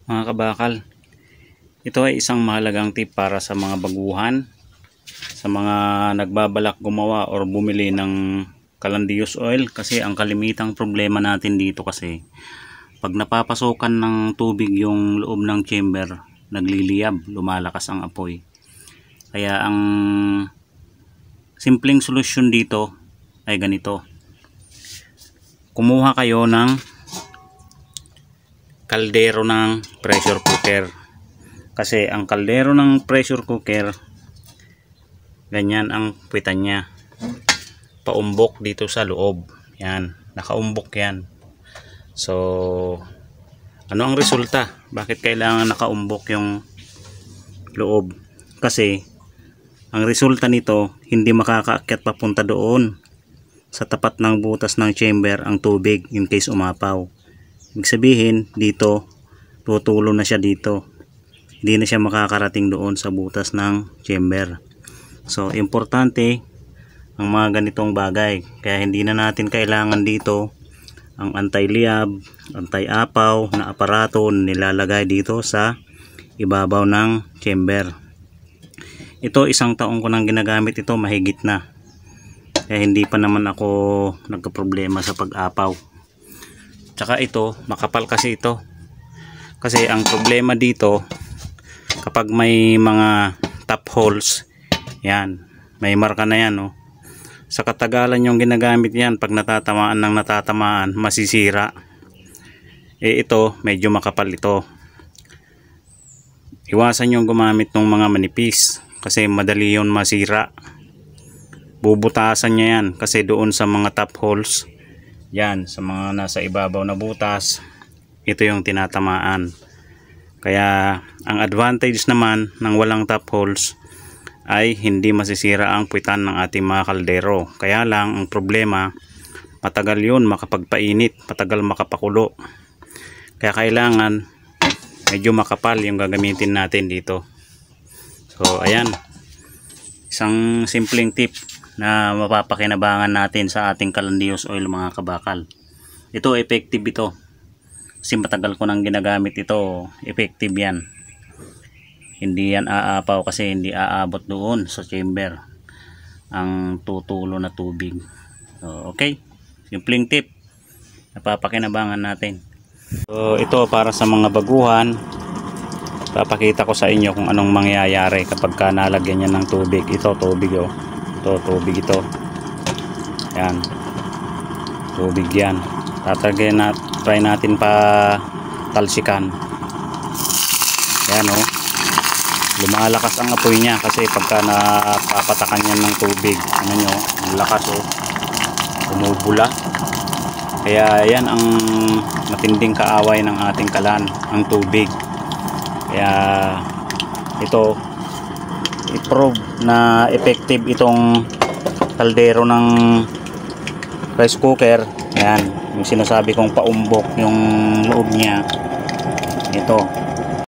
Mga kabakal, ito ay isang mahalagang tip para sa mga baguhan, sa mga nagbabalak gumawa or bumili ng calandius oil, kasi ang kalimitang problema natin dito kasi pag napapasukan ng tubig yung loob ng chamber, nagliliyab, lumalakas ang apoy. Kaya ang simpleng solusyon dito ay ganito: kumuha kayo ng kaldero ng pressure cooker, kasi ang kaldero ng pressure cooker ganyan ang puwitan niya, paumbok dito sa loob, yan, nakaumbok yan. So ano ang resulta? Bakit kailangan nakaumbok yung loob? Kasi ang resulta nito, hindi makakaakyat papunta doon sa tapat ng butas ng chamber ang tubig in case umapaw. Ibig sabihin dito, tutulo na siya dito, hindi na siya makakarating doon sa butas ng chamber. So importante ang mga ganitong bagay, kaya hindi na natin kailangan dito ang anti-liyab, anti-apaw na aparato nilalagay dito sa ibabaw ng chamber. Ito, 1 taon ko nang ginagamit ito, mahigit na, kaya hindi pa naman ako nagka-problema sa pag-apaw. Tsaka ito, makapal kasi ito, kasi ang problema dito kapag may mga top holes, yan, may marka na yan, oh. Sa katagalan yung ginagamit yan, pag natatamaan, masisira. Ito, medyo makapal ito. Iwasan yung gumamit ng mga manipis, kasi madali yun masira. Bubutasan niya yan, kasi doon sa mga top holes, yan, sa mga nasa ibabaw na butas, ito yung tinatamaan. Kaya ang advantage naman ng walang top holes ay hindi masisira ang puwitan ng ating mga kaldero. Kaya lang ang problema, matagal yun makapagpainit, matagal makapakulo. Kaya kailangan medyo makapal yung gagamitin natin dito. So ayan, isang simpleng tip na mapapakinabangan natin sa ating calandius oil, mga kabakal. Ito, effective ito, kasi matagal ko nang ginagamit ito. Effective yan, hindi yan aapaw, kasi hindi aabot doon sa chamber ang tutulo na tubig. So okay, simpleng tip, napapakinabangan natin. So ito para sa mga baguhan, papakita ko sa inyo kung anong mangyayari kapag ka nalagyan yan ng tubig. Ito tubig, oh. Ito tubig ito, yan, tubig yan. Tatagyan na, try natin pa talsikan, yan, oh. Lumalakas ang apoy niya kasi pagka napapatakan yan ng tubig, ano nyo, ang lakas, oh, bumubula. Kaya yan ang matinding kaaway ng ating kalan, ang tubig. Kaya ito, i-prove na effective itong kaldero ng rice cooker. Yan, yung sinasabi kong paumbok yung loob niya, ito.